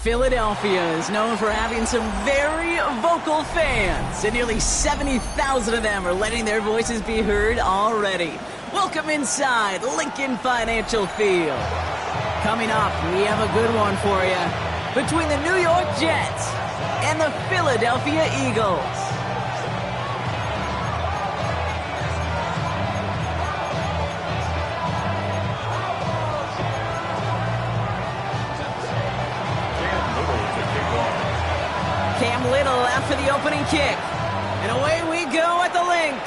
Philadelphia is known for having some very vocal fans, and nearly 70,000 of them are letting their voices be heard already. Welcome inside Lincoln Financial Field. Coming up, we have a good one for you between the New York Jets and the Philadelphia Eagles. Cam Little after the opening kick. And away we go at the link.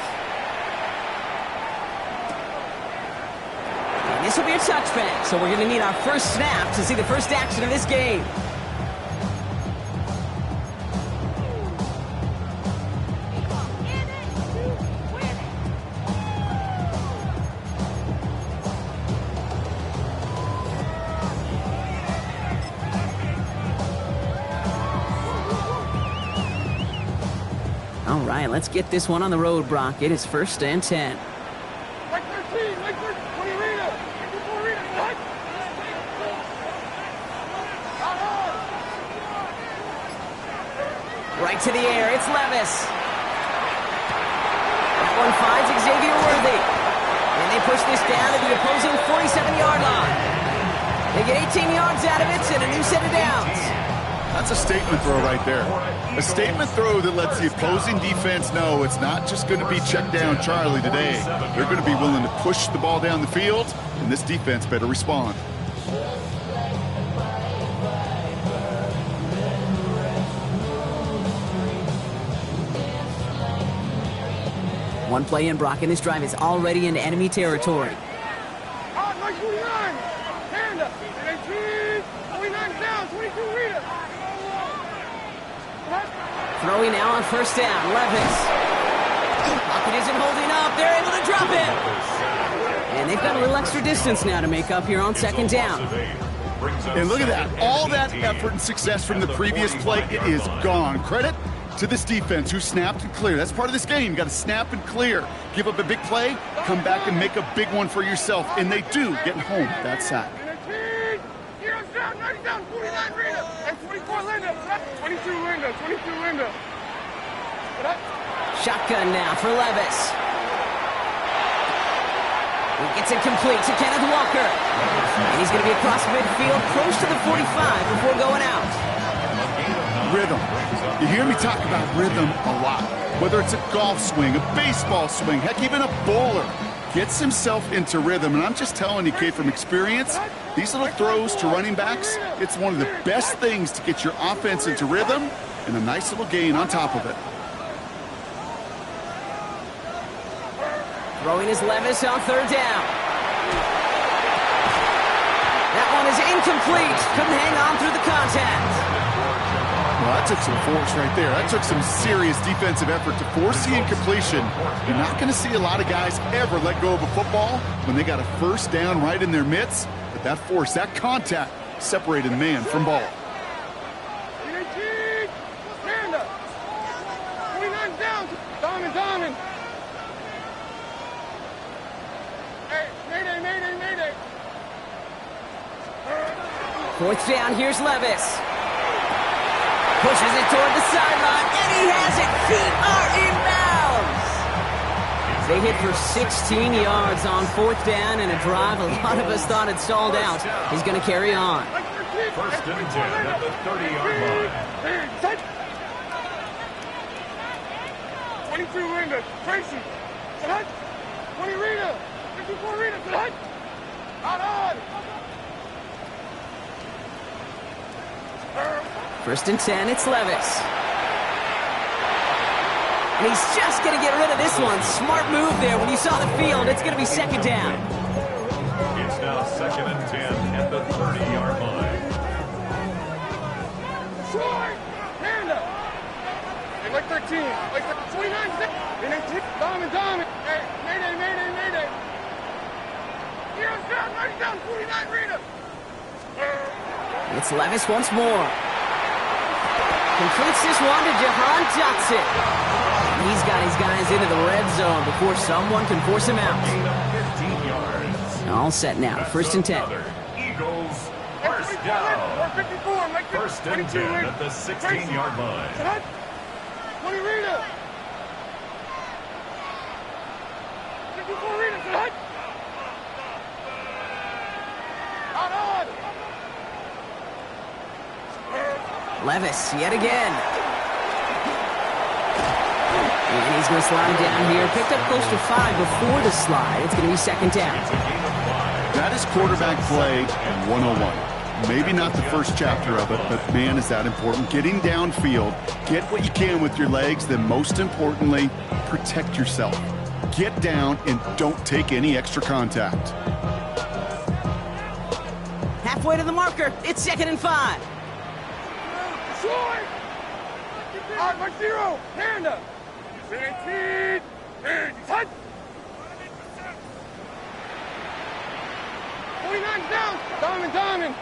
And this will be a touchback, so we're going to need our first snap to see the first action of this game. All right, let's get this one on the road, Brock. It is 1st and 10. Like 13, like 13, 20 Rita, 54 Rita, what? Right to the air, it's Levis. That one finds Xavier Worthy. And they push this down to the opposing 47-yard line. They get 18 yards out of it and a new set of downs. That's a statement throw right there. A statement throw that lets the opposing defense know it's not just going to be check down Charlie today. They're going to be willing to push the ball down the field, and this defense better respond. One play in, Brock, and this drive is already into enemy territory. Oh, like 29, Panda, 18, 29 down, 22 Rita. Throwing now on 1st down, Levis. Pocket isn't holding up. They're able to drop it. And they've got a little extra distance now to make up here on 2nd down. And look at that. All that effort and success from the previous play, it is gone. Credit to this defense who snapped and cleared. That's part of this game. You got to snap and clear. Give up a big play, come back and make a big one for yourself. And they do, getting home with that sack. 90 down, 49 Rita, and 24 Linda, 22 Linda, 22 Linda. Shotgun now for Levis. He gets it complete to Kenneth Walker. And he's going to be across midfield, close to the 45 before going out. Rhythm. You hear me talk about rhythm a lot. Whether it's a golf swing, a baseball swing, heck, even a bowler gets himself into rhythm. And I'm just telling you, kid, from experience, these little throws to running backs, it's one of the best things to get your offense into rhythm and a nice little gain on top of it. Throwing is Levis on 3rd down. That one is incomplete. Couldn't hang on through the contact. Well, that took some force right there. That took some serious defensive effort to force the incompletion. You're not going to see a lot of guys ever let go of a football when they got a 1st down right in their midst. But that force, that contact, separated man from ball. 19, stand up. 29 down, Donovan. Hey, mayday. 4th down, here's Levis. Pushes it toward the sideline, and he has it. Feet are inbounds. They hit for 16 yards on 4th down, and a drive a lot of us thought had stalled out. He's going to carry on. 1st and 10 at the 30-yard line. 22 Rita, Tracy. 20 Rita, 54 Rita. Out on. 1st and 10, it's Levis. And he's just going to get rid of this one. Smart move there. When you saw the field, it's going to be 2nd down. It's now 2nd and 10 at the 30-yard line. Short, Panda. like 13, like 29, 18, Diamond. Hey, mayday. Heroes down, 90 down, 49, Rita. It's Levis once more. Completes this one to Jahan Johnson. He's got his guys into the red zone before someone can force him out. 15 yards. All set now, 1st and 10. Eagles, first down. 54, Mike. First and 10 at the 16-yard line. 20 Rita. 54 Rita. Out on. Levis, yet again. And he's going to slide down here. Picked up close to 5 before the slide. It's going to be 2nd down. That is quarterback play 101. Maybe not the first chapter of it, but man, is that important. Getting downfield, get what you can with your legs, then most importantly, protect yourself. Get down and don't take any extra contact. Halfway to the marker. It's 2nd and 5. Short. Out by 0. Panda. 18. Touch. 49 down. Diamond.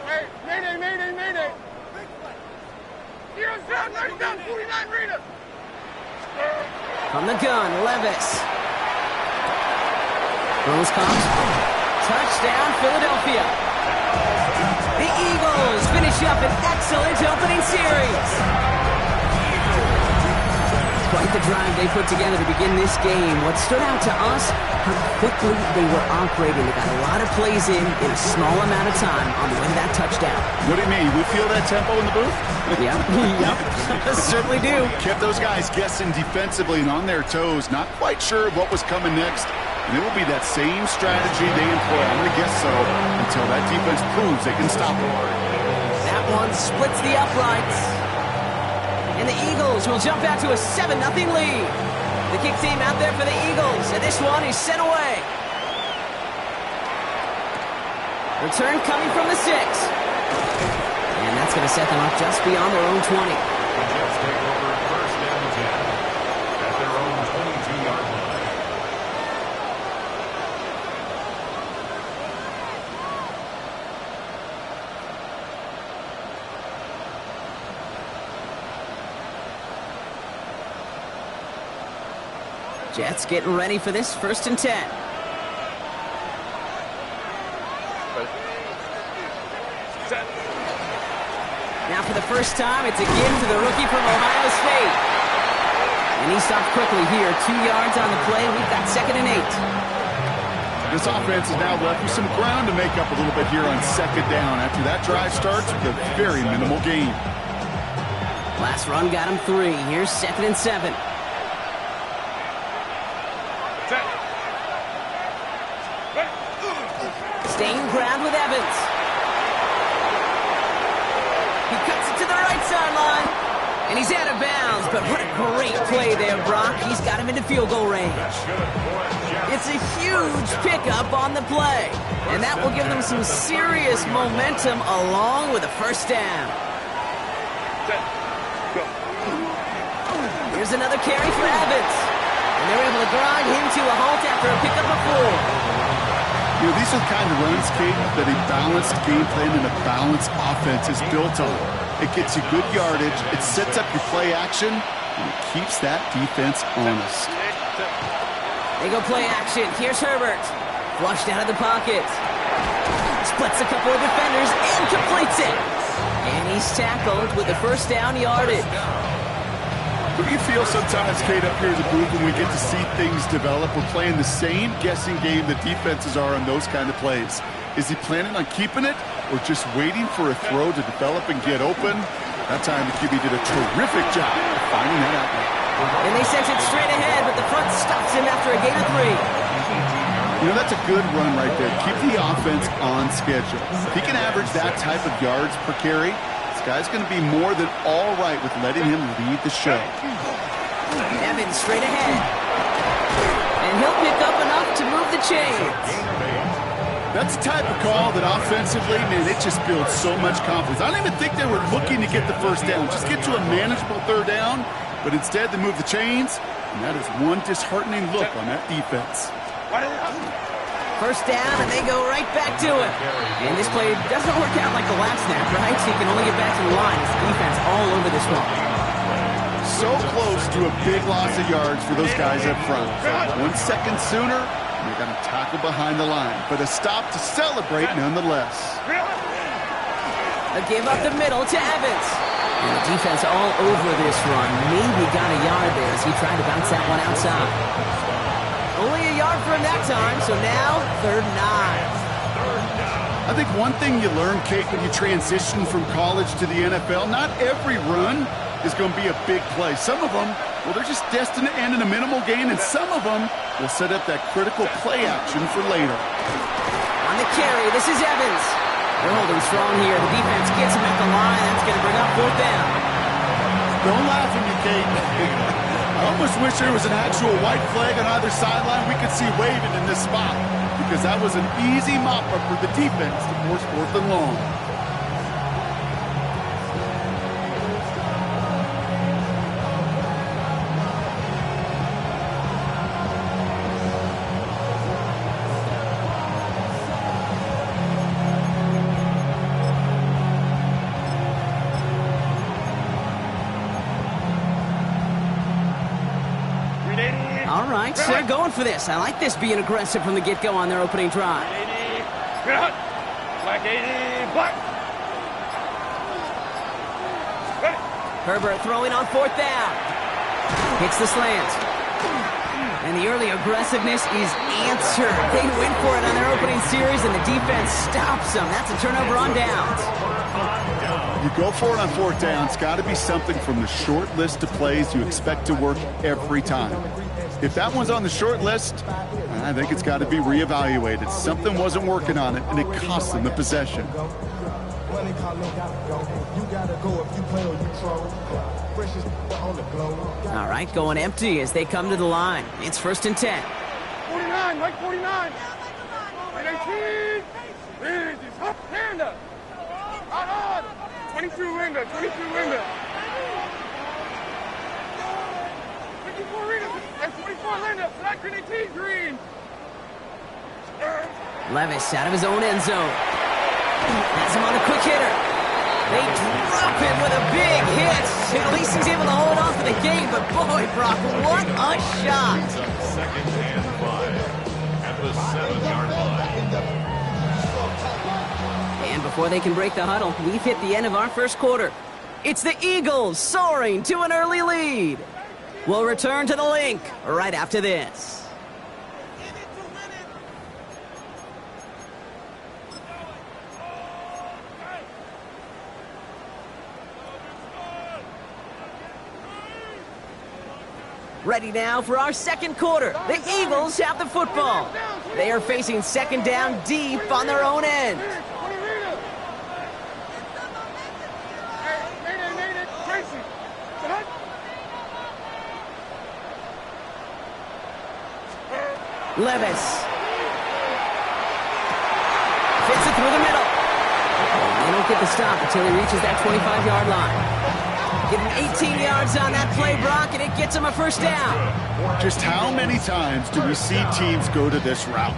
Hey, mayday. Heroes down, 90 down, 49 Rita. From the gun, Levis. Throws comes. Touchdown, Philadelphia. The Eagles finish up an excellent opening series. Quite the drive they put together to begin this game. What stood out to us, how quickly they were operating. They got a lot of plays in a small amount of time on the way to that touchdown. What do you mean? We feel that tempo in the booth? Yep. Certainly do. Kept those guys guessing defensively and on their toes, not quite sure what was coming next. And it will be that same strategy they employ, I'm going to guess so, until that defense proves they can stop them. That one splits the uprights. And the Eagles will jump out to a 7-0 lead. The kick team out there for the Eagles, and this one is sent away. Return coming from the 6. And that's going to set them up just beyond their own 20. The Jets take over 1st and 10 at their own 22-yard line. Jets getting ready for this 1st and 10. Now for the first time, it's again to the rookie from Ohio State. And he stopped quickly here. 2 yards on the play. We've got 2nd and 8. This offense has now left you some ground to make up a little bit here on 2nd down after that drive starts with a very minimal gain. Last run got him 3. Here's 2nd and 7. Staying ground with Evans. He cuts it to the right sideline. And he's out of bounds. But what a great play there, Brock. He's got him into field goal range. It's a huge pickup on the play. And that will give them some serious momentum along with a 1st down. Here's another carry for Evans. And they're able to grind him to a halt after a pickup of 4. You know, these are the kind of runs, Kate, that a balanced game plan and a balanced offense is built on. It gets you good yardage, it sets up your play action, and it keeps that defense honest. They go play action. Here's Herbert. Flushed out of the pocket. Splits a couple of defenders and completes it. And he's tackled with the 1st down yardage. What do you feel sometimes, Kate, up here in the booth when we get to see things develop? We're playing the same guessing game that defenses are on those kind of plays. Is he planning on keeping it or just waiting for a throw to develop and get open? That time the QB did a terrific job of finding that out. And they sent it straight ahead, but the front stops him after a gain of 3. You know, that's a good run right there. Keep the offense on schedule. If he can average that type of yards per carry, this guy's going to be more than all right with letting him lead the show. Evans straight ahead. And he'll pick up enough to move the chains. That's the type of call that offensively, man, it just builds so much confidence. I don't even think they were looking to get the first down. Just get to a manageable third down, but instead they move the chains, and that is one disheartening look on that defense. First down, and they go right back to it. And this play doesn't work out like the last snap, right? So you can only get back to the line. It's the defense all over this one. So close to a big loss of yards for those guys up front. 1 second sooner, and they're going to tackle behind the line. But a stop to celebrate nonetheless. A give up the middle to Evans. And the defense all over this run. Maybe got a yard there as he tried to bounce that one outside. Only a yard for him that time, so now 3rd and 9. I think one thing you learn, Kate, when you transition from college to the NFL, not every run is going to be a big play. Some of them, well, they're just destined to end in a minimal gain, and some of them will set up that critical play action for later. On the carry, this is Evans. They're holding strong here. The defense gets him at the line. That's going to bring up 4th down. Don't laugh at me, Kate. I almost wish there was an actual white flag on either sideline we could see waving in this spot, because that was an easy mop-up for the defense to force 4th and long. All right, so they're going for this. I like this being aggressive from the get-go on their opening drive. Black 80, black. Herbert throwing on 4th down. Hits the slant. And the early aggressiveness is answered. They went for it on their opening series, and the defense stops them. That's a turnover on downs. You go for it on 4th down. It's got to be something from the short list of plays you expect to work every time. If that one's on the short list, I think it's got to be reevaluated. Something wasn't working on it, and it cost them the possession. All right, going empty as they come to the line. It's 1st and 10. 49, Mike 49. 19. Hand up. Out on. 22 Linda, 22 Linda. 54 Rita, and 24 Linda. Black 18 Green. Levis out of his own end zone. Has him on a quick hitter. They drop him with a big hit. At least he's able to hold on to the game, but boy, Brock, what a shot. 2nd and 5 at the 7-yard line. And before they can break the huddle, we've hit the end of our first quarter. It's the Eagles soaring to an early lead. We'll return to the link right after this. Ready now for our second quarter. The Eagles have the football. They are facing 2nd down deep on their own end. Levis. Fits it through the middle. They don't get the stop until he reaches that 25-yard line. Give him 18 yards on that play, Brock, and it gets him a 1st down. Just how many times do we see teams go to this route?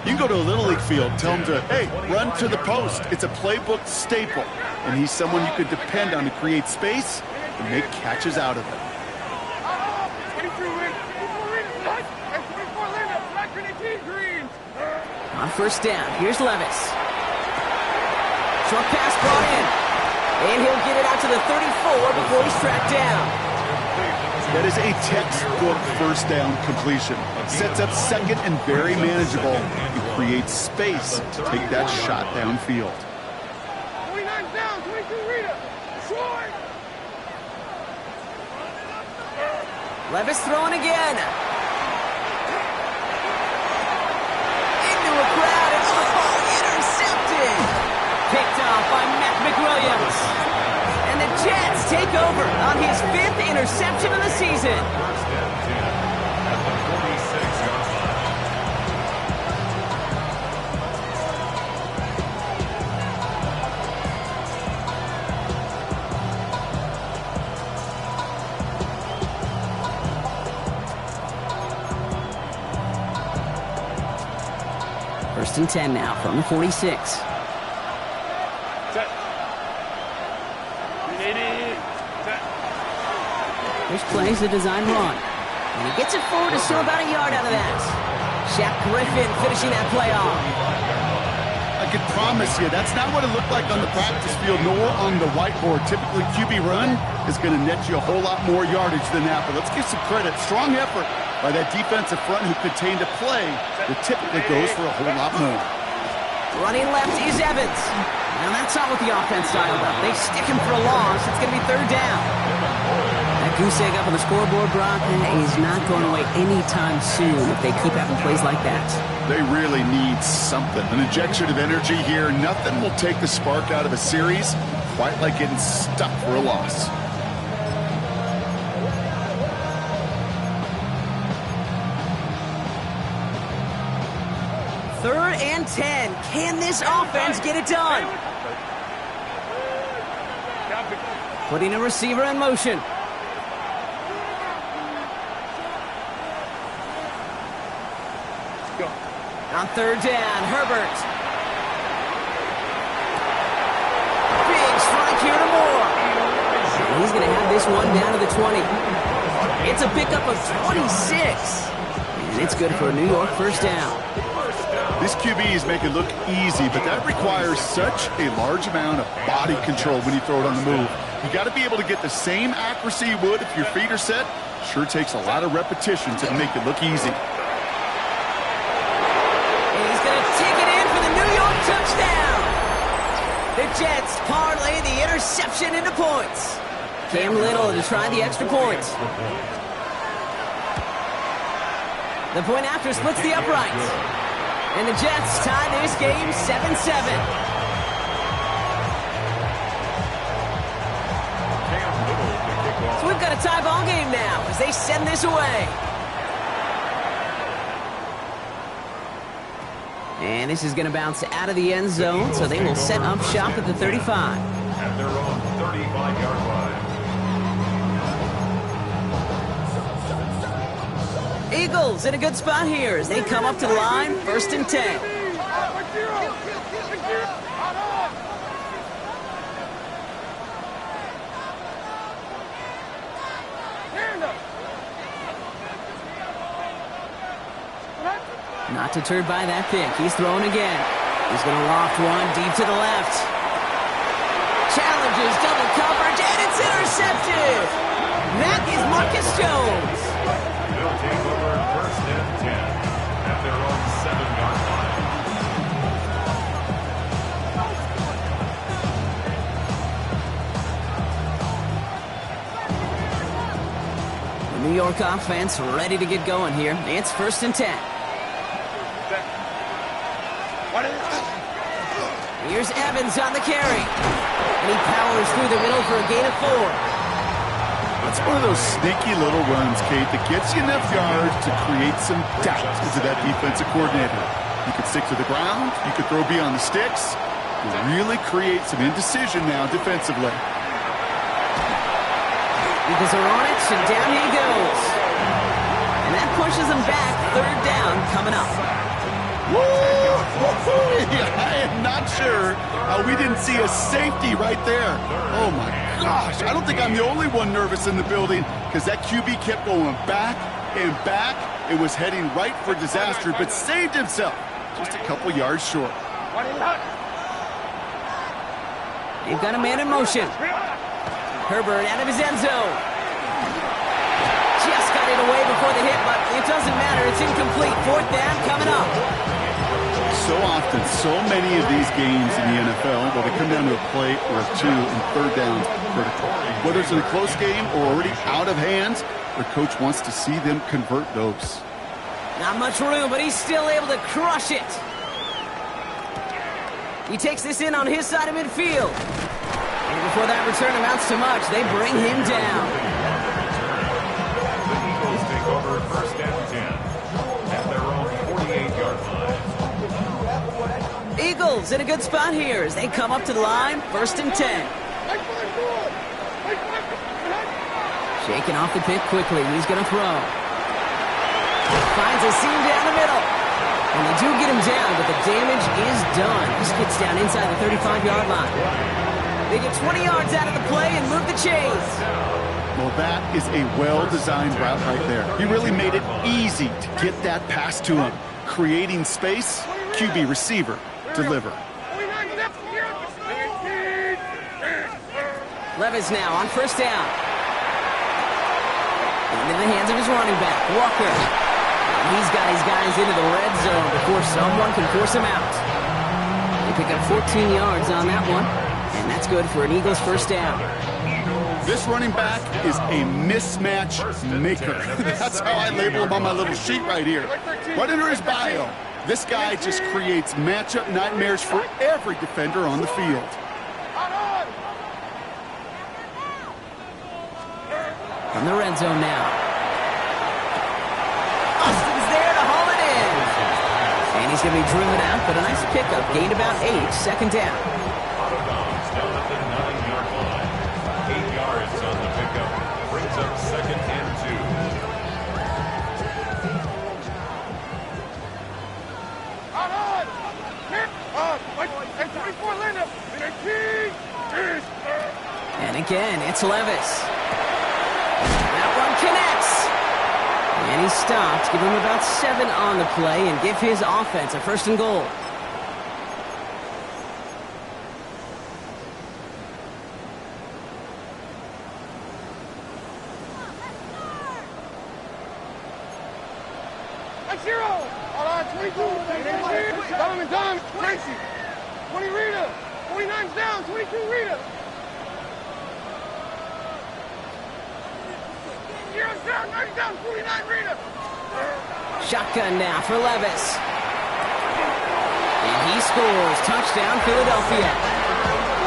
You can go to a Little League field, tell them to, hey, run to the post. It's a playbook staple, and he's someone you could depend on to create space and make catches out of it. On 1st down, here's Levis. Short pass brought in. And he'll get it out to the 34 before he's tracked down. That is a textbook 1st down completion. Sets up 2nd and very manageable. It creates space to take that shot downfield. 29 down, 22 Rita. Short. Levis throwing again. Into a crowd and intercepted. Picked off by Matt McWilliams. And the Jets take over on his 5th interception of the season. 1st and 10 at the 46-yard line. First and 10 now from the 46. Set. 380. Set. This play's a design run. And he gets it forward to show about a yard out of that. Shaq Griffin finishing that play off. I can promise you, that's not what it looked like on the practice field, nor on the whiteboard. Typically, QB run is going to net you a whole lot more yardage than that. But let's give some credit. Strong effort by that defensive front who contained a play that typically goes for a whole lot more. Running left is Evans. Now that's not what the offense dialed up. They stick him for a loss. It's going to be third down. That goose egg up on the scoreboard, Brock, is not going away anytime soon if they keep having plays like that. They really need something. An injection of energy here. Nothing will take the spark out of a series quite like getting stuck for a loss. Third and 10. Can this offense get it done? Putting a receiver in motion. On third down, Herbert. Big strike here to Moore. And he's going to have this one down to the 20. It's a pickup of 26. And it's good for a New York first down. This QBs make it look easy, but that requires such a large amount of body control when you throw it on the move. You got to be able to get the same accuracy you would if your feet are set. Sure takes a lot of repetition to make it look easy. Touchdown! The Jets parlay the interception into points. Cam Little to try the extra point. The point after splits the upright. And the Jets tie this game 7-7. So we've got a tie ball game now as they send this away. And this is going to bounce out of the end zone, so they will set up shop at the 35. At their own 35-yard line. Eagles in a good spot here as they come up to the line, first and 10. Not deterred by that pick. He's throwing again. He's going to loft one deep to the left. Challenges double coverage, and it's intercepted. That is Marcus Jones. They'll take over first and 10 at their own 7-yard line. The New York offense ready to get going here. It's first and 10. Here's Evans on the carry. And he powers through the middle for a gain of 4. That's one of those sneaky little runs, Kate, that gets you enough yards to create some doubt into that defensive coordinator. You can stick to the ground. You can throw beyond the sticks. You really create some indecision now defensively. Eagles are on it, and down he goes. And that pushes them back. Third down coming up. Woo! I am not sure how we didn't see a safety right there. Oh, my gosh. I don't think I'm the only one nervous in the building because that QB kept going back and back. It was heading right for disaster, but saved himself just a couple yards short. They've got a man in motion. Herbert out of his end zone. Just got it away before the hit, but it doesn't matter. It's incomplete. Fourth down coming up. So often, so many of these games in the NFL, well, they come down to a play or a two and third down critical. Whether it's in a close game or already out of hands, the coach wants to see them convert those. Not much room, but he's still able to crush it. He takes this in on his side of midfield. And before that return amounts to much, they bring him down. The Eagles take over first and 10 at their own 48-yard line. Eagles in a good spot here as they come up to the line, first and 10. Shaking off the pick quickly. He's going to throw. Finds a seam down the middle. And they do get him down, but the damage is done. He gets down inside the 35-yard line. They get 20 yards out of the play and move the chains. Well, that is a well-designed route right there. He really made it easy to get that pass to him. Creating space, QB receiver, deliver. Levis now on first down. Into the hands of his running back, Walker. And he's got his guys into the red zone before someone can force him out. They pick up 14 yards on that one, and that's good for an Eagles first down. This running back is a mismatch maker. That's how I label him on my little sheet right here. Right under his bio, this guy just creates matchup nightmares for every defender on the field. From the red zone now. Austin's there to haul it in. And he's going to be driven out, but a nice pickup. Gained about 8, second down. Autobahns down at the 9-yard line. 8 yards on the pickup. Brings up second and 2. And again, it's Levis. That one connects. And he stops. Give him about 7 on the play and give his offense a first and goal. Hold on, 22. Dom, Tracy. 20 Rita. 49's down. 22 Rita. Zero's down. 90 down. 49 Rita. Shotgun now for Levis. And he scores. Touchdown, Philadelphia.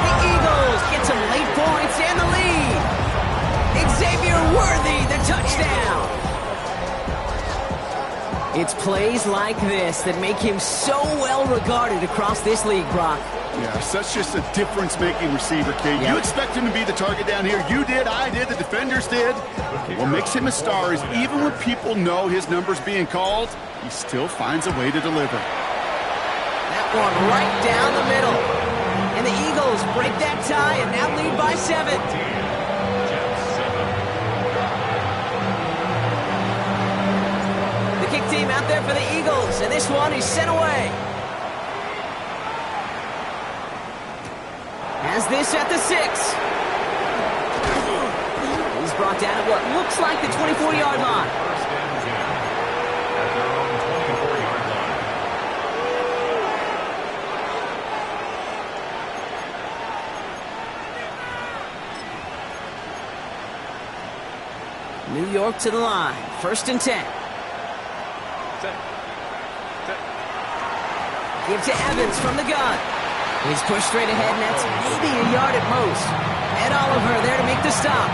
The Eagles get some late points and the lead. Xavier Worthy, the touchdown. It's plays like this that make him so well regarded across this league, Brock. Yeah, such just a difference-making receiver, Kate. Yep. You expect him to be the target down here. You did, I did, the defenders did. What makes him a star is even when people know his number's being called, he still finds a way to deliver. That one right down the middle. And the Eagles break that tie and now lead by 7. The kick team out there for the Eagles, and this one is sent away. Has this at the 6. He's brought down at what looks like the 24-yard line. First and 10 at their own 24-yard line. New York to the line. First and 10. Give to Evans from the gun. He's pushed straight ahead, and that's maybe a yard at most. Ed Oliver there to make the stop.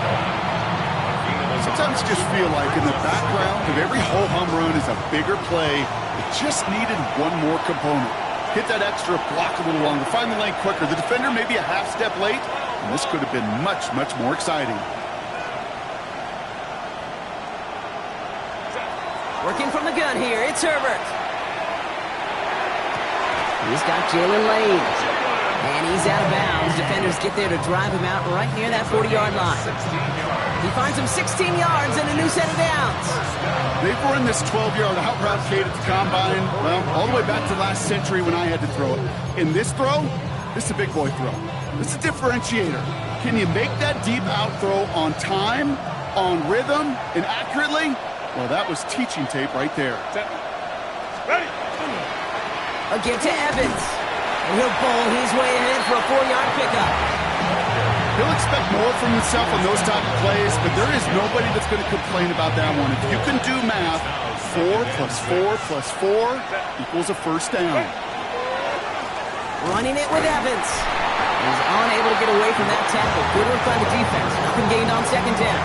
Sometimes you just feel like in the background of every ho-hum run is a bigger play. It just needed one more component. Hit that extra block a little longer, find the lane quicker. The defender may be a half step late, and this could have been much, much more exciting. Working from the gun here, it's Herbert. He's got Jalen Lane. And he's out of bounds. Defenders get there to drive him out right near that 40-yard line. He finds him 16 yards and a new set of downs. They've run this 12-yard out route, Kate, at the combine, well, all the way back to last century when I had to throw it. In this throw, this is a big boy throw. This is a differentiator. Can you make that deep out throw on time, on rhythm, and accurately? Well, that was teaching tape right there. Ready. Again to Evans. And he'll bowl his way ahead for a 4-yard pickup. He'll expect more from himself on those type of plays, but there is nobody that's going to complain about that one. If you can do math, 4 plus 4 plus 4 equals a first down. Running it with Evans. He's unable to get away from that tackle. Good work by the defense. Nothing gained on second down.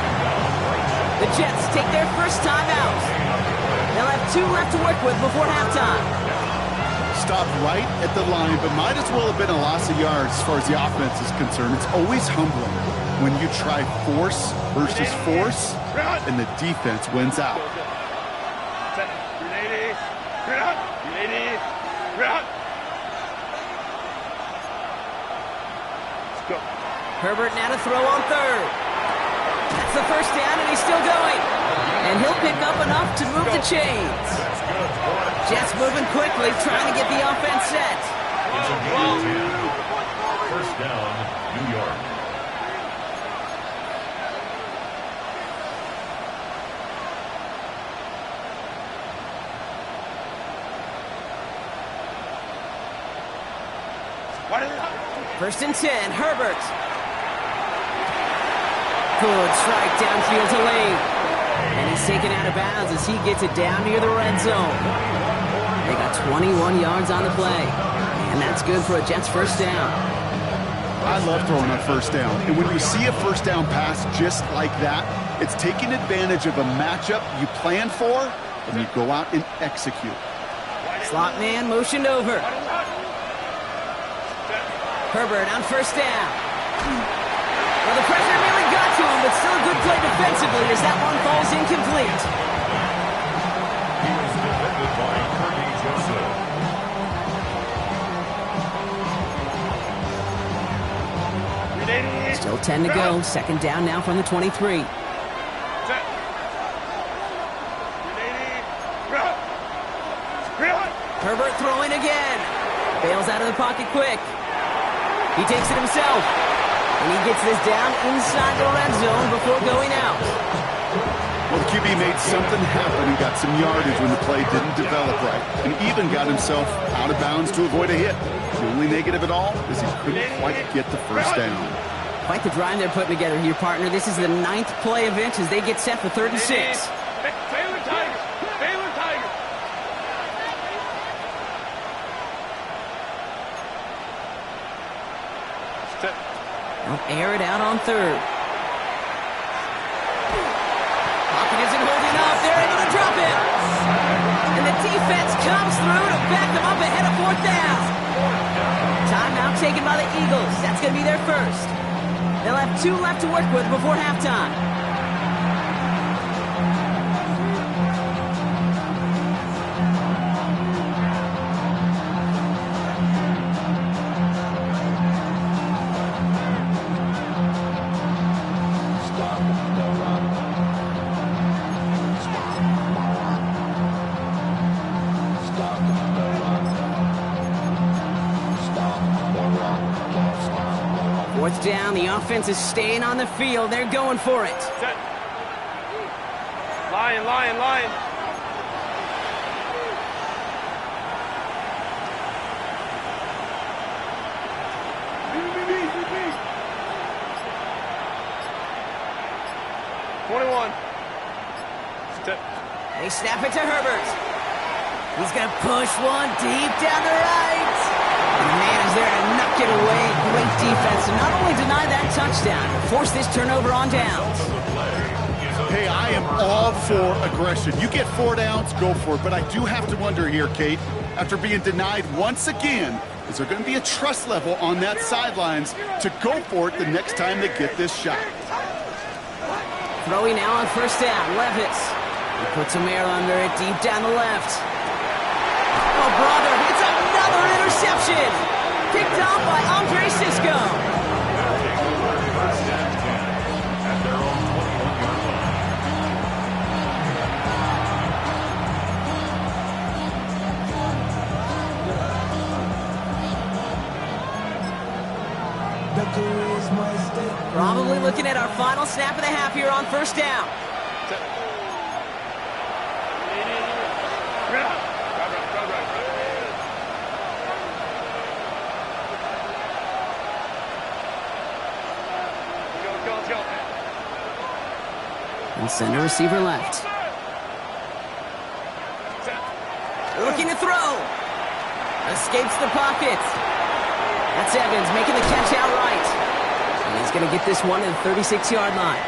The Jets take their first time out. They'll have 2 left to work with before halftime. Stopped right at the line, but might as well have been a loss of yards as far as the offense is concerned. It's always humbling when you try force versus force, and the defense wins out. Ready? Let's go. Herbert now to throw on third. That's the first down, and he's still going. And he'll pick up enough to move the chains. Jets moving quickly, trying to get the offense set. It's a gain of 10. First down, New York. First and 10, Herbert. Good strike downfield to Lane. And he's taken out of bounds as he gets it down near the red zone. They got 21 yards on the play. And that's good for a Jets first down. I love throwing on first down. And when you see a first down pass just like that, it's taking advantage of a matchup you planned for, and you go out and execute. Slot man motioned over. Herbert on first down. Well, the pressure really got to him, but still a good play defensively as that one falls incomplete. He was defended by Kirby Joseph. Still 10 to go. Second down now from the 23. Herbert throwing again. Bails out of the pocket quick. He takes it himself. And he gets this down inside the red zone before going out. Well, the QB made something happen and got some yardage when the play didn't develop right. And even got himself out of bounds to avoid a hit. The only negative at all is he couldn't quite get the first down. Quite the drive they're putting together here, partner. This is the 9th play of it as they get set for 3rd and 6. Baylor Tigers! Baylor Tigers! They'll air it out on 3rd. Pocket isn't holding up. They're able to drop it. And the defense comes through to back them up ahead of 4th down. Timeout taken by the Eagles. That's going to be their first. They'll have 2 left to work with before halftime. Fourth down, the offense is staying on the field. They're going for it. Set. Lion, lion, lion. They snap it to Herbert. He's going to push one deep down the right. And the man is there to knock it away. Great defense to not only deny that touchdown, but force this turnover on downs. Hey, I am all for aggression. You get 4 downs, go for it. But I do have to wonder here, Kate, after being denied once again, is there going to be a trust level on that sidelines to go for it the next time they get this shot? Throwing now on first down, Levis. He puts some air under it, deep down the left. Oh, brother, it's another interception. Picked off by Andre Sisco. First and 10 at their own 21-yard line. Probably looking at our final snap of the half here on first down. And center receiver left. Looking to throw. Escapes the pocket. That's Evans making the catch outright. And he's going to get this one to the 36-yard line.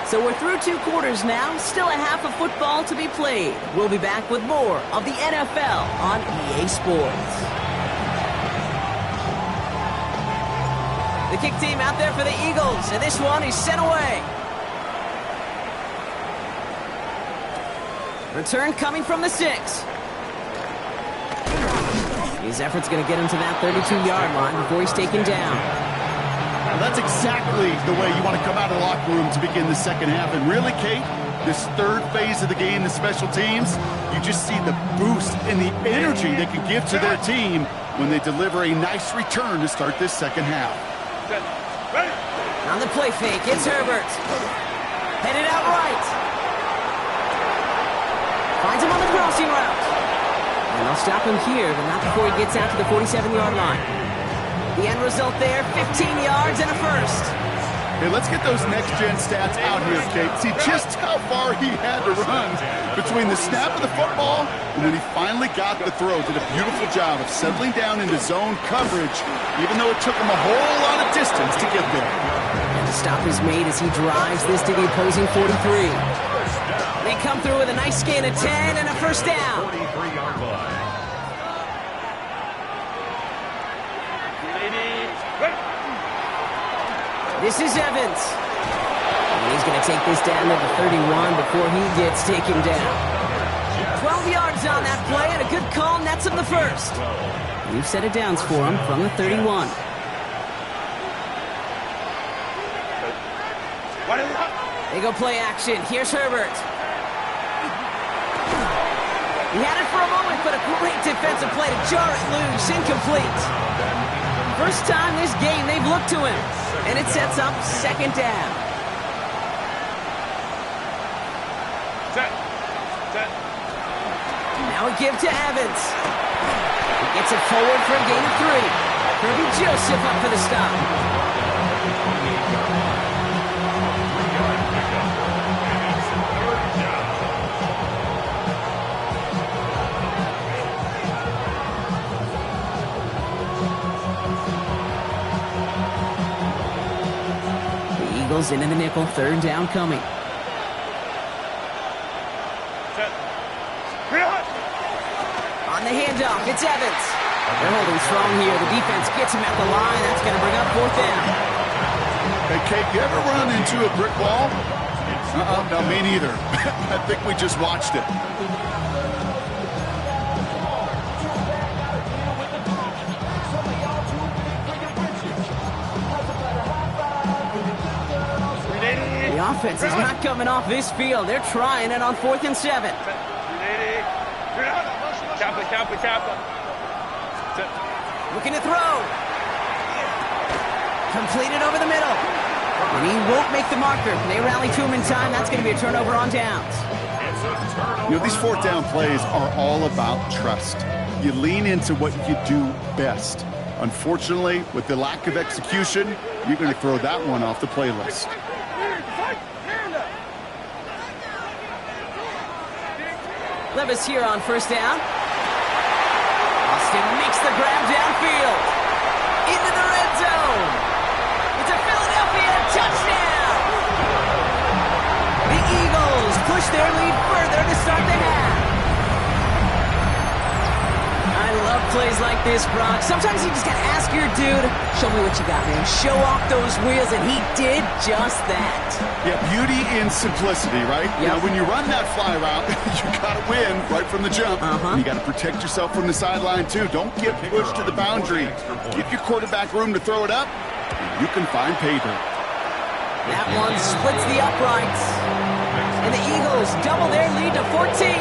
So we're through 2 quarters now. Still a half of football to be played. We'll be back with more of the NFL on EA Sports. The kick team out there for the Eagles. And this one is sent away. Return coming from the 6. His effort's going to get him to that 32-yard line before he's taken down. And that's exactly the way you want to come out of the locker room to begin the second half. And really, Kate, this third phase of the game, the special teams, you just see the boost and the energy they can give to their team when they deliver a nice return to start this second half. On the play fake, it's Herbert. Headed out right. Finds him on the crossing route. And they'll stop him here, but not before he gets out to the 47-yard line. The end result there, 15 yards and a first. Hey, let's get those next-gen stats out here, Kate. See just how far he had to run between the snap of the football and when he finally got the throw. Did a beautiful job of settling down into zone coverage, even though it took him a whole lot of distance to get there. And the stop is made as he drives this to the opposing 43. They come through with a nice gain of 10 and a first down. 43-yard line. This is Evans. And he's going to take this down to the 31 before he gets taken down. 12 yards on that play and a good call nets him the first. New set of downs for him from the 31. They go play action. Here's Herbert. He had it for a moment, but a great defensive play to jar it loose. Incomplete. First time this game they've looked to him. And it sets up second down. Now we give to Evans. He gets it forward for a gain of 3. Kirby Joseph up for the stop. Eagles into the nickel, third down coming. On the handoff, it's Evans. They're holding strong here. The defense gets him at the line. That's going to bring up fourth down. Hey, Kate, you ever run into a brick wall? No, me neither. I think we just watched it. The offense is not coming off this field. They're trying it on 4th and 7. Looking to throw. Completed over the middle. And he won't make the marker. They rally to him in time. That's going to be a turnover on downs. You know, these fourth down plays are all about trust. You lean into what you do best. Unfortunately, with the lack of execution, you're going to throw that one off the playlist. Levis here on first down. Austin makes the grab downfield. Into the red zone. It's a Philadelphia touchdown. The Eagles push their lead further to start the half. I love plays like this, Brock. Sometimes you just gotta ask your dude, show me what you got, man. Show off those wheels, and he did just that. Yeah, beauty in simplicity, right? Yep. Now, when you run that fly route, you got to win right from the jump. You got to protect yourself from the sideline, too. Don't get pushed to the boundary. Give your quarterback room to throw it up, and you can find pay dirt. That one splits the uprights. And the Eagles double their lead to 14.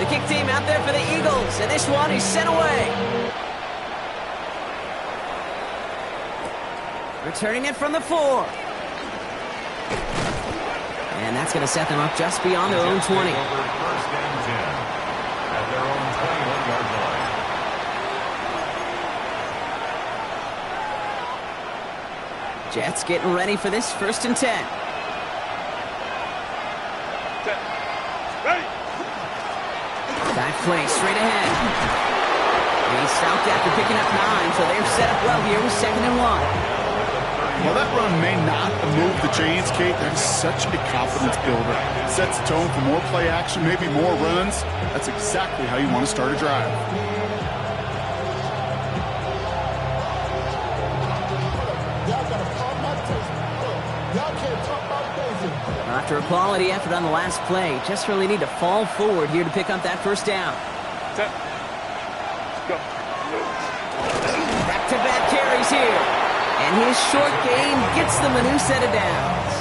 The kick team out there for the Eagles, and this one is sent away. Returning it from the 4. And that's going to set them up just beyond their own 20. First and 10 at their own 21-yard line. Jets getting ready for this 1st and 10. Back play straight ahead. He's stopped after picking up 9, so they're set up well here with 2nd and 1. Well, that run may not move the chains, Kate. That is such a confidence builder. It sets the tone for more play action, maybe more runs. That's exactly how you want to start a drive. Y'all gotta calm my taste. Y'all can't talk about basic. After a quality effort on the last play, just really need to fall forward here to pick up that first down. Set. Go. Back-to-back carries here. And his short gain gets them a new set of downs.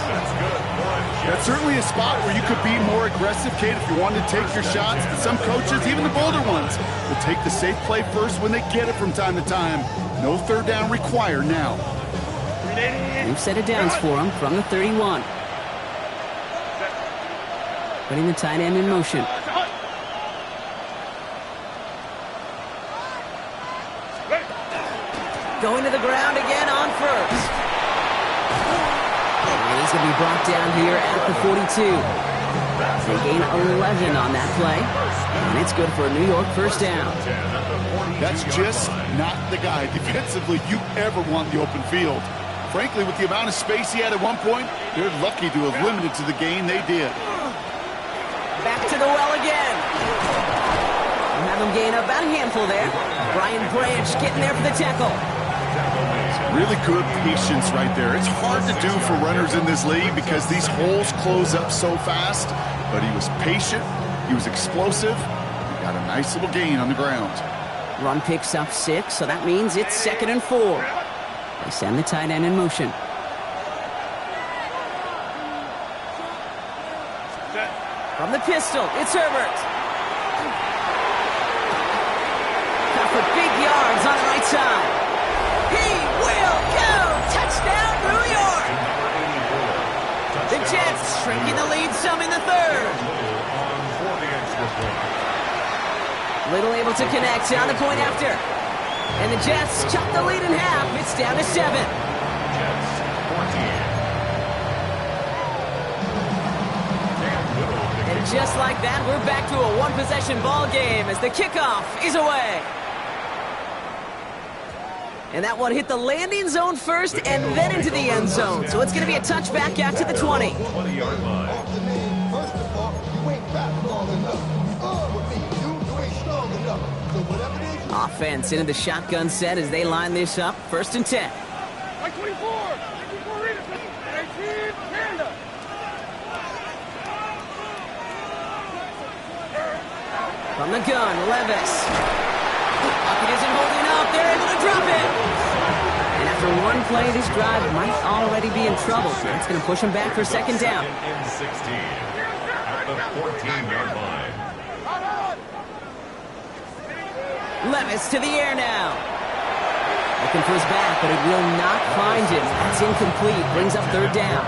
That's certainly a spot where you could be more aggressive, Kate, if you wanted to take your shots. But some coaches, even the bolder ones, will take the safe play first when they get it from time to time. No third down required now. New set of downs for him from the 31. Putting the tight end in motion. Going to the ground again on first. And he's going to be brought down here at the 42. They gain 11 on that play. And it's good for a New York first down. That's just not the guy defensively you ever want in the open field. Frankly, with the amount of space he had at one point, they're lucky to have limited to the gain they did. Back to the well again. We'll have him gain about a handful there. Brian Branch getting there for the tackle. Really good patience right there. It's hard to do for runners in this league because these holes close up so fast. But he was patient. He was explosive. He got a nice little gain on the ground. Run picks up 6, so that means it's 2nd and 4. They send the tight end in motion. From the pistol, it's Herbert. Got for big yards on the right side. He will go! Touchdown, New York! The Jets shrinking the lead some in the 3rd. Little able to connect on the point after. And the Jets chop the lead in half. It's down to 7. And just like that, we're back to a one-possession ball game as the kickoff is away. And that one hit the landing zone first and then into the end zone. So it's going to be a touchback out to the 20. 20-yard line. Offense into the shotgun set as they line this up. 1st and 10. 24. 24 Rita. 18 Panda. From the gun, Levis. Pocket isn't holding up. They're able to drop it. And after one play, this drive might already be in trouble. That's going to push him back for 2nd down. In 16 at the 14-yard line. Levis to the air now. Looking for his back, but it will not find him. That's incomplete. Brings up 3rd down.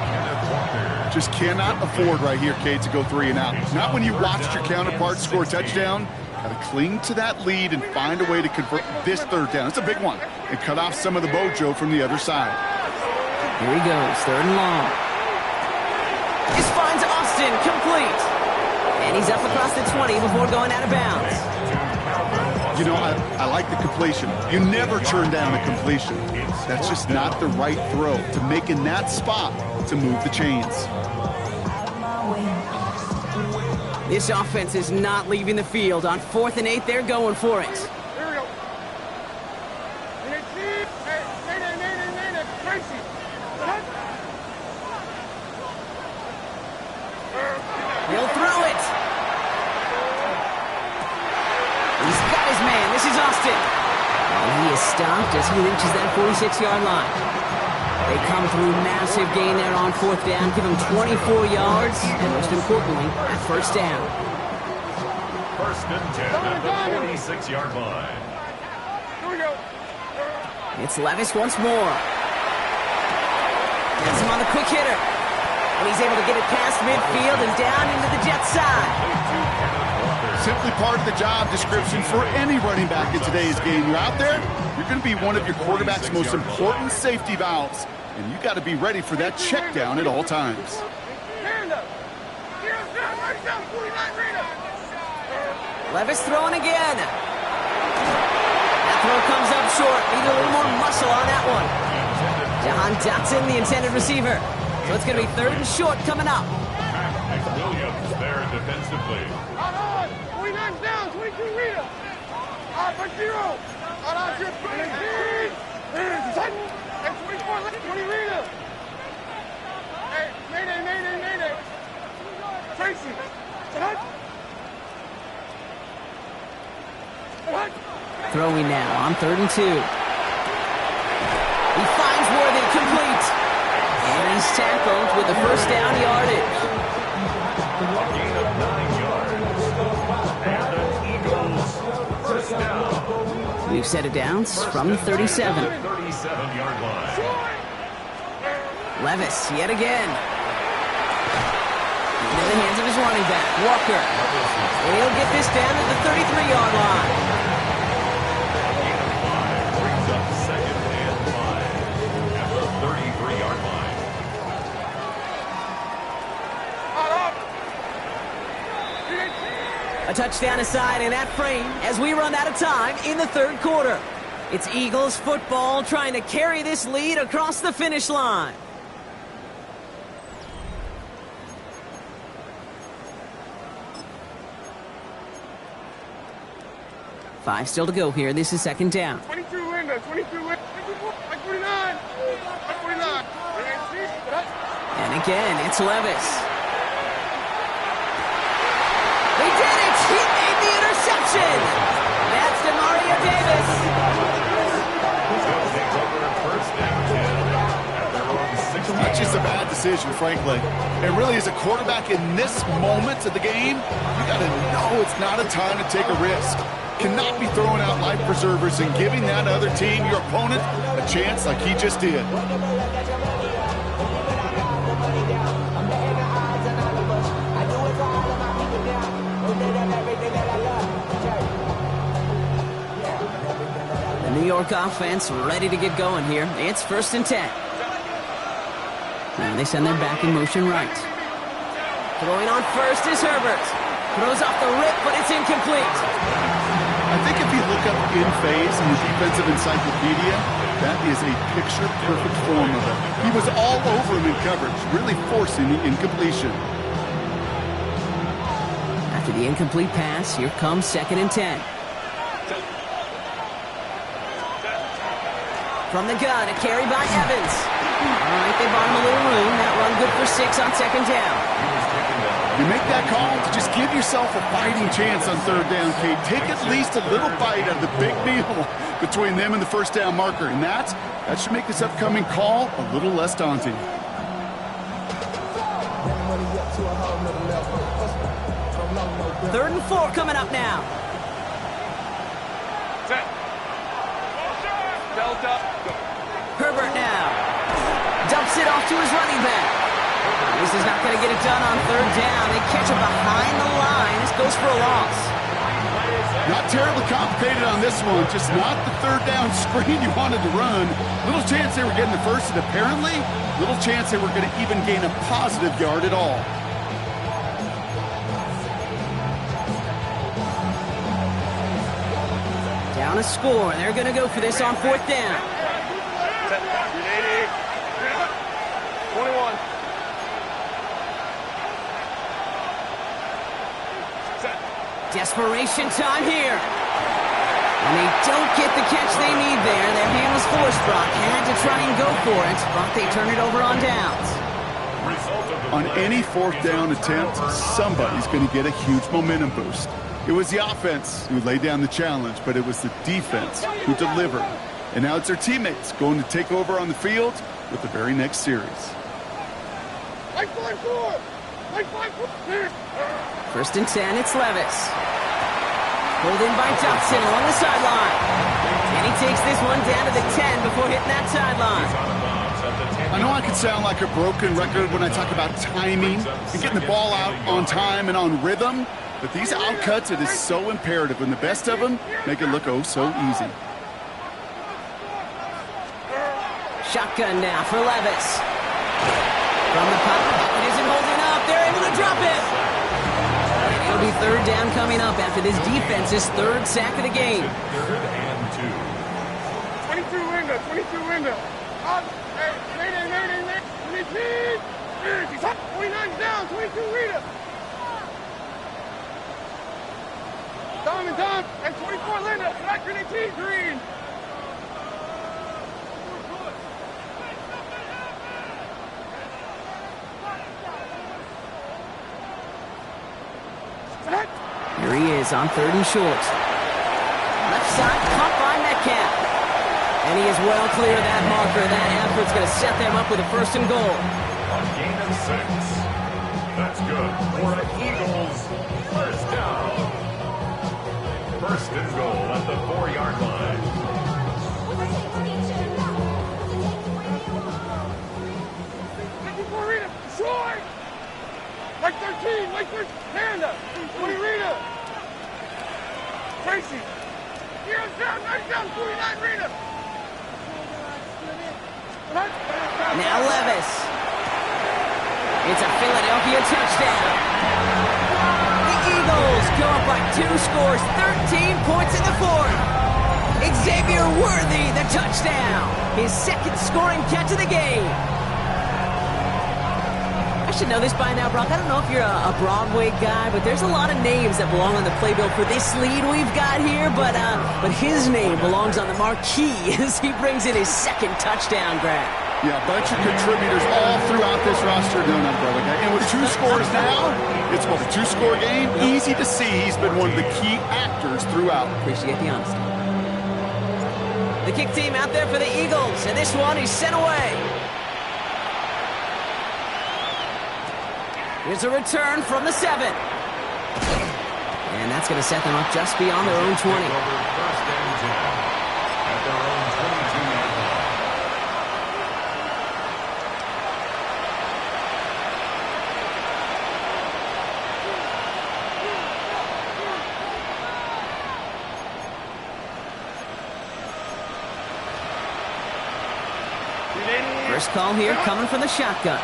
Just cannot afford right here, Kate, to go 3 and out. Not when you watched your counterpart score a touchdown. Got to cling to that lead and find a way to convert this 3rd down. It's a big one. And cut off some of the mojo from the other side. Here he goes, 3rd and long. This finds Austin, complete. And he's up across the 20 before going out of bounds. You know, I like the completion. You never turn down a completion. That's just not the right throw to make in that spot to move the chains. This offense is not leaving the field. On 4th and 8, they're going for it. Here we go. Mayday, Tracy. He'll throw it. He's got his man. This is Austin. And he is stopped as he reaches that 46-yard line. They come through massive gain there on 4th down, give him 24 yards, and most importantly, at 1st down. 1st and 10 at the 46-yard line. Here we go. It's Levis once more. Gets him on the quick hitter. And he's able to get it past midfield and down into the Jets side. Simply part of the job description for any running back in today's game. You're out there, you're going to be one of your quarterback's most important safety valves. And you got to be ready for that check down at all times. Levis throwing again. That throw comes up short. Need a little more muscle on that one. John Dotson, the intended receiver. So it's going to be 3rd and short coming up. Williams there defensively. 29 down, 22 Rita. 0. And 24, 20 Rita. Hey, mayday. throwing now on 3rd and 2. He finds Worthy, complete. And he's tackled with the first down yardage. A gain of 9 yards. And the Eagles first down. We've set it downs from the 37. 37-yard line. Levis, yet again. Into the hands of his running back, Walker. He'll get this down at the 33-yard line. Gain of 5 brings up 2nd and 5 at the 33-yard line. A touchdown aside in that frame as we run out of time in the 3rd quarter. It's Eagles football trying to carry this lead across the finish line. Five still to go here. This is 2nd down. 22 Linda, 22 Linda, 49, 49. And again, it's Levis. They did it! He made the interception! That's Demario Davis. Still takes over first and 10 at their own 16. That's just a bad decision, frankly. It really is a quarterback in this moment of the game. You got to know it's not a time to take a risk. Cannot be throwing out life preservers and giving that other team, your opponent, a chance like he just did. The New York offense ready to get going here. It's 1st and 10. Now they send their back in motion right. Throwing on first is Herbert. Throws off the rip, but it's incomplete. I think if you look up in phase in the defensive encyclopedia, that is a picture-perfect form of it. He was all over him in coverage, really forcing the incompletion. After the incomplete pass, here comes 2nd and 10. From the gun, a carry by Evans. All right, they bought him a little room. That run good for 6 on 2nd down. You make that call to just give yourself a fighting chance on 3rd down, Kate. Take at least a little bite out of the big meal between them and the first down marker. And that should make this upcoming call a little less daunting. 3rd and 4 coming up now. Set. Delta. Herbert now. Dumps it off to his running back. This is not going to get it done on 3rd down. They catch it behind the line. This goes for a loss. Not terribly complicated on this one. Just not the 3rd down screen you wanted to run. Little chance they were getting the first, and apparently little chance they were going to even gain a positive yard at all. Down a score. They're going to go for this on 4th down. 21. Desperation time here. And they don't get the catch they need there. Their hand was forced, Brock. Had to try and go for it, but they turn it over on downs. On any 4th down attempt, somebody's going to get a huge momentum boost. It was the offense who laid down the challenge, but it was the defense who delivered. And now it's their teammates going to take over on the field with the very next series. 1st and 10, it's Levis. Pulled in by Johnson along the sideline. And he takes this one down to the 10 before hitting that sideline. I know I can sound like a broken record when I talk about timing and getting the ball out on time and on rhythm, but these outcuts, it is so imperative, and the best of them make it look oh so easy. Shotgun now for Levis. From the pocket, it isn't holding up. They're able to drop it. And it'll be 3rd down coming up after this defense's 3rd sack of the game. 3rd and 2. 22 Linda, 22 Linda. Hey, mayday, 29 down, 22 Rita. Dom, and 24 Linda, back to the T, Green. Here he is on 3rd and short. Left side, caught And he is well clear of that marker. That effort's going to set them up with a 1st and goal. A gain of 6. That's good for an Eagles 1st down. 1st and goal at the 4-yard line. Short! Like 13, like 13. Panda! Rita! Tracy! Heroes down, 49, Rita! Now Levis. It's a Philadelphia touchdown. The Eagles go up by 2 scores, 13 points in the 4th. Xavier Worthy, the touchdown. His 2nd scoring catch of the game. I should know this by now, Brock. I don't know if you're a Broadway guy, but there's a lot of names that belong on the playbill for this lead we've got here, but his name belongs on the marquee as he brings in his 2nd touchdown grab. Yeah, a bunch of contributors all throughout this roster. No, not a Broadway guy. And with 2 scores now, it's what, a 2-score game? Easy to see he's been one of the key actors throughout. Appreciate the honesty. The kick team out there for the Eagles, and this one is sent away. Here's a return from the 7. And that's going to set them up just beyond their own 20. Over 1st and 10 at their own 22-yard line. First call here coming from the shotgun.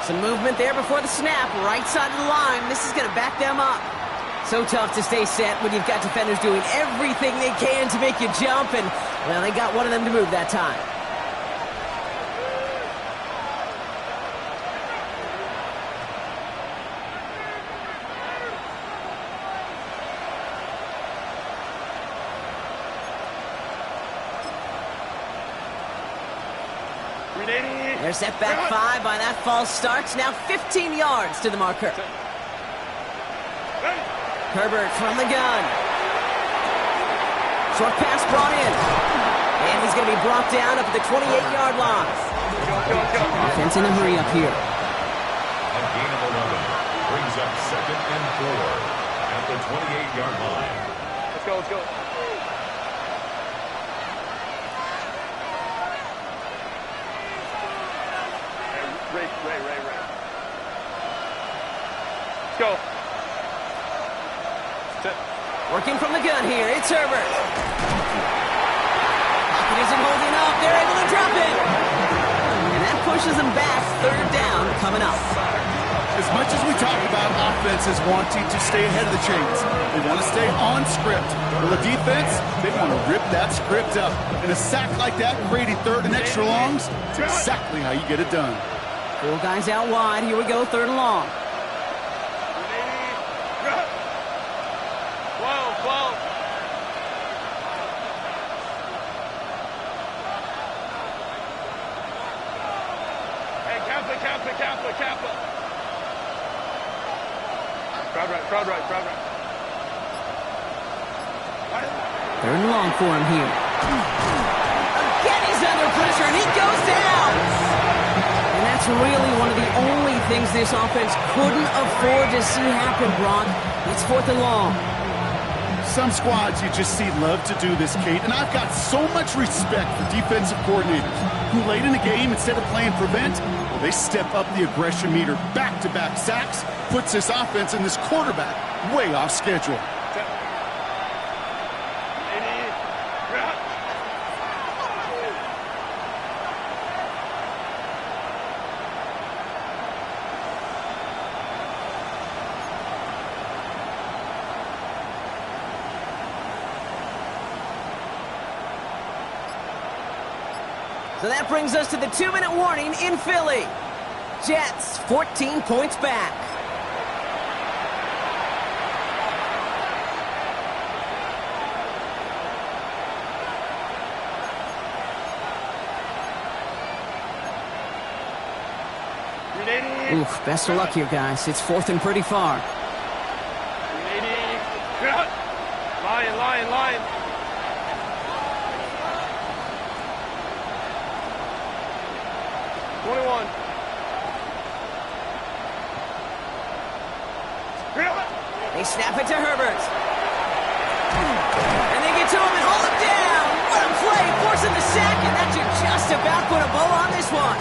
Some movement there before the snap, right side of the line. This is going to back them up. So tough to stay set when you've got defenders doing everything they can to make you jump, and, well, they got one of them to move that time. They're set back 5 by that false start. Now 15 yards to the marker. Herbert from the gun. Short pass brought in. And he's going to be brought down up at the 28-yard line. Defense in a hurry up here. A gain of 11 brings up 2nd and 4 at the 28-yard line. Let's go, let's go. Ray. Let's go. Working from the gun here, it's Herbert. Pocket isn't holding up, they're able to drop it. And that pushes them back, 3rd down coming up. As much as we talk about offenses wanting to stay ahead of the chains, they want to stay on script. Well, the defense, they want to rip that script up. And a sack like that, creating 3rd and extra longs, it's exactly how you get it done. 4 guys out wide. Here we go, 3rd and long. 12. Hey, Kappa. Crowd right. 3rd and long for him here. Again, he's under pressure, and he goes down. And that's really one of the only things this offense couldn't afford to see happen, Brock. It's 4th and long. Some squads you just see love to do this, Kate, and I've got so much respect for defensive coordinators who late in the game, instead of playing prevent, well, they step up the aggression meter. Back-to-back sacks puts this offense and this quarterback way off schedule. So that brings us to the 2-minute warning in Philly. Jets, 14 points back. Oof, best of luck here, guys. It's 4th and pretty far. Lion. 21. They snap it to Herbert. And they get to him and hold him down. What a play, forcing the sack, and that should just about put a bow on this one.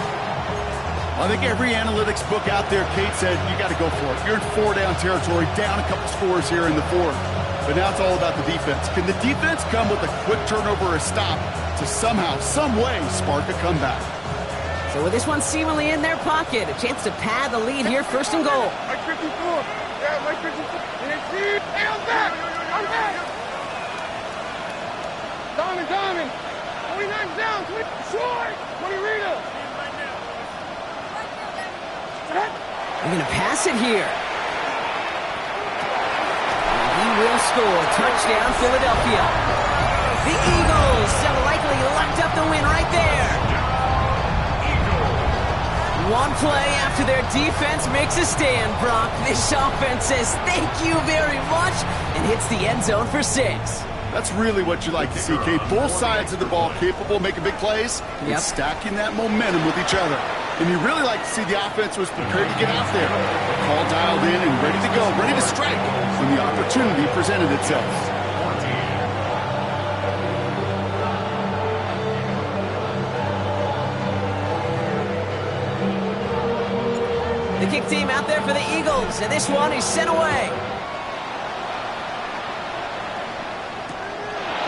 I think every analytics book out there, Kate said, you got to go for it. You're in 4-down territory, down a couple scores here in the 4th. But now it's all about the defense. Can the defense come with a quick turnover or a stop to somehow, some way, spark a comeback? So with this one seemingly in their pocket, a chance to pad the lead here, 1st and goal. Mike 54. Yeah, Mike 54. Hey, I'm back. Diamond. 29's down. 20 short. 20 Rita. They're going to pass it here. He will score. Touchdown, Philadelphia. The Eagles have likely locked up the win right there. One play after their defense makes a stand, Brock. This offense says thank you very much and hits the end zone for 6. That's really what you like to see, Kate. Both sides of the ball capable of making big plays and stacking that momentum with each other. And you really like to see the offense was prepared to get out there. Call dialed in and ready to go, ready to strike when the opportunity presented itself. The kick team out there for the Eagles, and this one is sent away.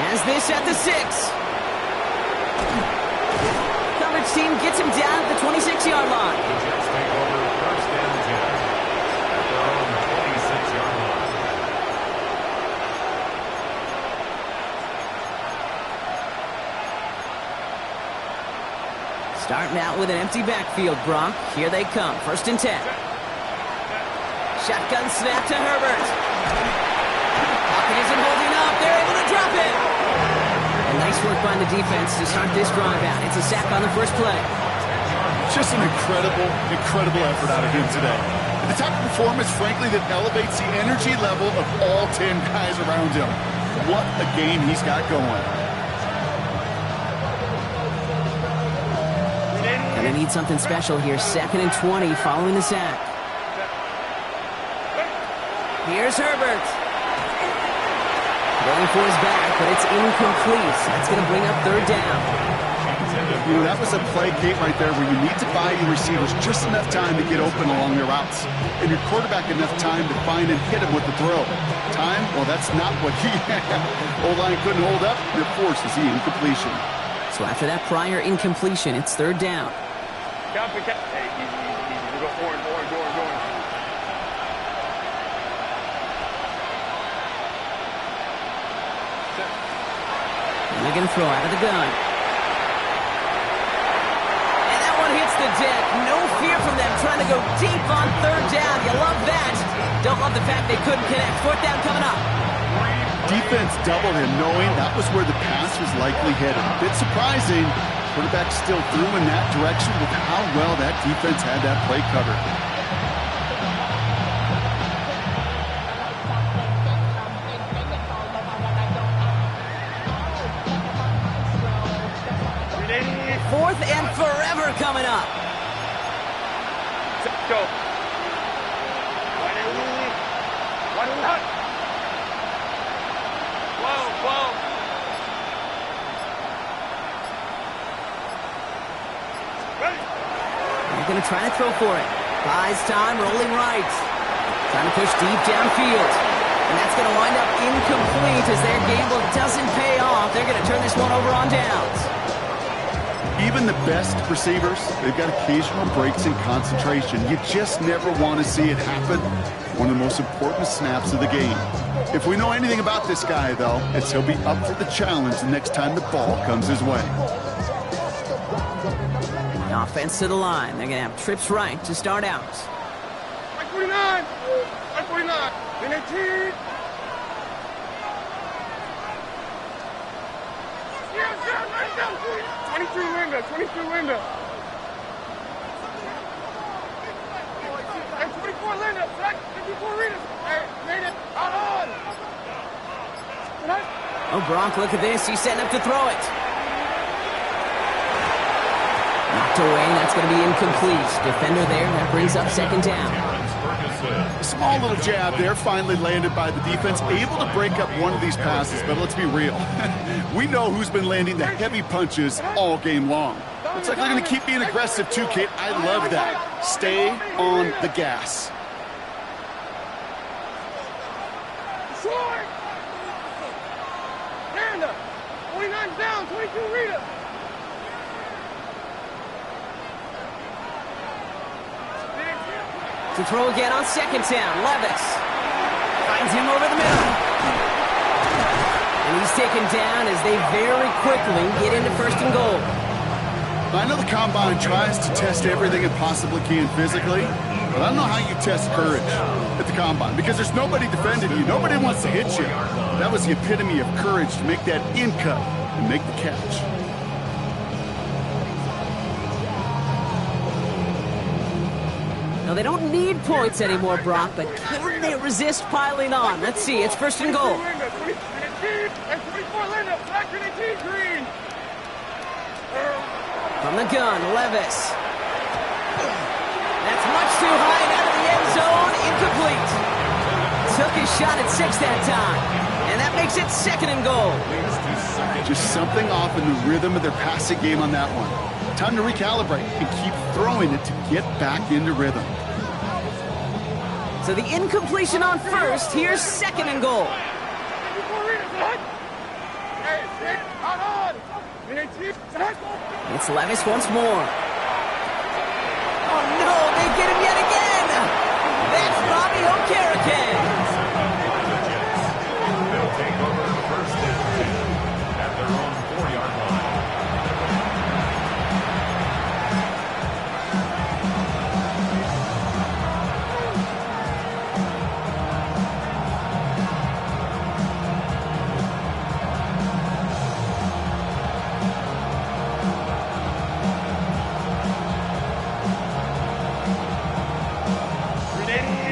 Has this at the 6. Coverage team gets him down at the 26-yard line. Jets take over 1st and 10 at their own 26-yard line. Starting out with an empty backfield, Brock. Here they come. 1st and 10. Shotgun snap to Herbert. Pocket isn't holding up. They're able to drop it. And nice work by the defense to start this drive out. It's a sack on the first play. Just an incredible effort out of him today. And the type of performance, frankly, that elevates the energy level of all 10 guys around him. What a game he's got going. Gonna need something special here. 2nd and 20 following the sack. Here's Herbert. Going for his back, but it's incomplete. That's going to bring up 3rd down. You know, that was a play, Kate, right there where you need to buy your receivers just enough time to get open along their routes. And your quarterback enough time to find and hit him with the throw. Time? Well, that's not what he had. O-line couldn't hold up. It forces the incompletion. So after that prior incompletion, it's 3rd down. Hey, easy. We go orange. They're going to throw out of the gun. And that one hits the deck. No fear from them trying to go deep on 3rd down. You love that. Don't love the fact they couldn't connect. 4th down coming up. Defense doubled him, knowing that was where the pass was likely headed. A bit surprising. Quarterback still threw in that direction with how well that defense had that play covered. Fourth and forever coming up. Go. Why not? Whoa. Ready. They're going to try to throw for it. Buys time, rolling right. Trying to push deep downfield. And that's going to wind up incomplete as their gamble doesn't pay off. They're going to turn this one over on downs. Even the best receivers, they've got occasional breaks in concentration. You just never want to see it happen. One of the most important snaps of the game. If we know anything about this guy, though, it's he'll be up for the challenge the next time the ball comes his way. The offense to the line. They're going to have trips right to start out. Mike 49. Mike 49. In 18. Down, 23 window. Oh, Gronk, look at this. He's setting up to throw it. Knocked away. That's going to be incomplete. Defender there. That brings up second down. Small little jab there, finally landed by the defense. Able to break up one of these passes, but let's be real. We know who's been landing the heavy punches all game long. Looks like they're going to keep being aggressive too, Kate. I love that. Stay on the gas. Short! Stand up! 29's down, 22 Rita! To throw again on second down. Levis finds him over the middle. And he's taken down as they very quickly get into first and goal. I know the Combine tries to test everything it possibly can physically, but I don't know how you test courage at the Combine because there's nobody defending you. Nobody wants to hit you. That was the epitome of courage to make that in cut and make the catch. Now, they don't need points anymore, Brock, but can they resist piling on? Let's see. It's first and goal. From the gun, Levis. That's much too high and out of the end zone. Incomplete. Took his shot at 6 that time. And that makes it second and goal. Just something off in the rhythm of their passing game on that one. Time to recalibrate and keep throwing it to get back into rhythm. So the incompletion on first. Here's second and goal. It's Levis once more. Oh no, they get him yet again. That's Robbie Okereke. They'll take over first and 10 at their own 4-yard line.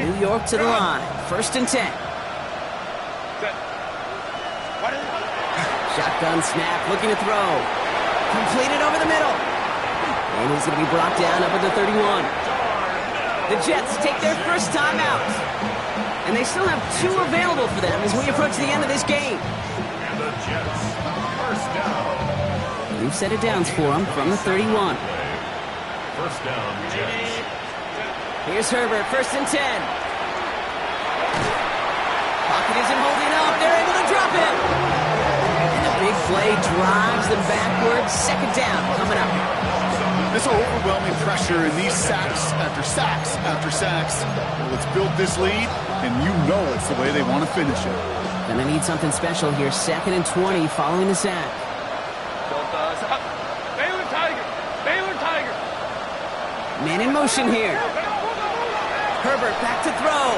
New York to the line. First and 10. Shotgun snap, looking to throw. Completed over the middle. And he's going to be brought down up at the 31. The Jets take their first time out. And they still have 2 available for them as we approach the end of this game. And the Jets, first down. New set of downs for them from the 31. First down, Jets. Here's Herbert, first and 10. Pocket isn't holding up. They're able to drop him. And the big play drives them backwards. Second down coming up. This overwhelming pressure and these sacks after sacks after sacks. Well, let's build this lead, and you know it's the way they want to finish it. Gonna need something special here. Second and 20 following the sack. Baylor Tiger! Baylor Tiger! Man in motion here. Herbert back to throw.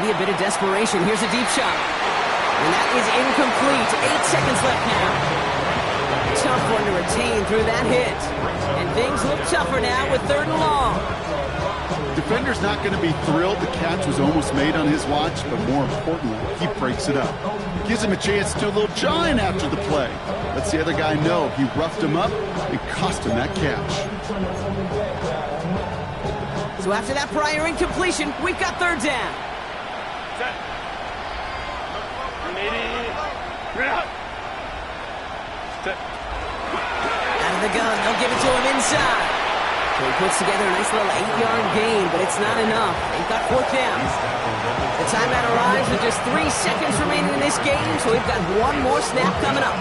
Maybe a bit of desperation. Here's a deep shot. And that is incomplete. 8 seconds left now. Tough one to retain through that hit. And things look tougher now with 3rd and long. Defender's not going to be thrilled the catch was almost made on his watch, but more importantly, he breaks it up. Gives him a chance to do a little jawing after the play. Lets the other guy know he roughed him up and cost him that catch. So after that prior incompletion, we've got 3rd down. Out of the gun, they'll give it to him inside. So he puts together a nice little 8-yard gain, but it's not enough. They've got 4th down. The timeout arrives with just 3 seconds remaining in this game, so we've got one more snap coming up.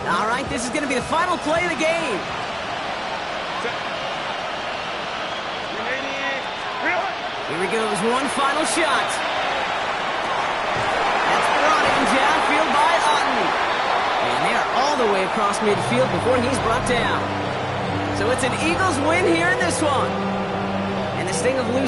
All right, this is going to be the final play of the game. Here he goes, one final shot. That's brought in downfield by Otten. And they are all the way across midfield before he's brought down. So it's an Eagles win here in this one. And the sting of losing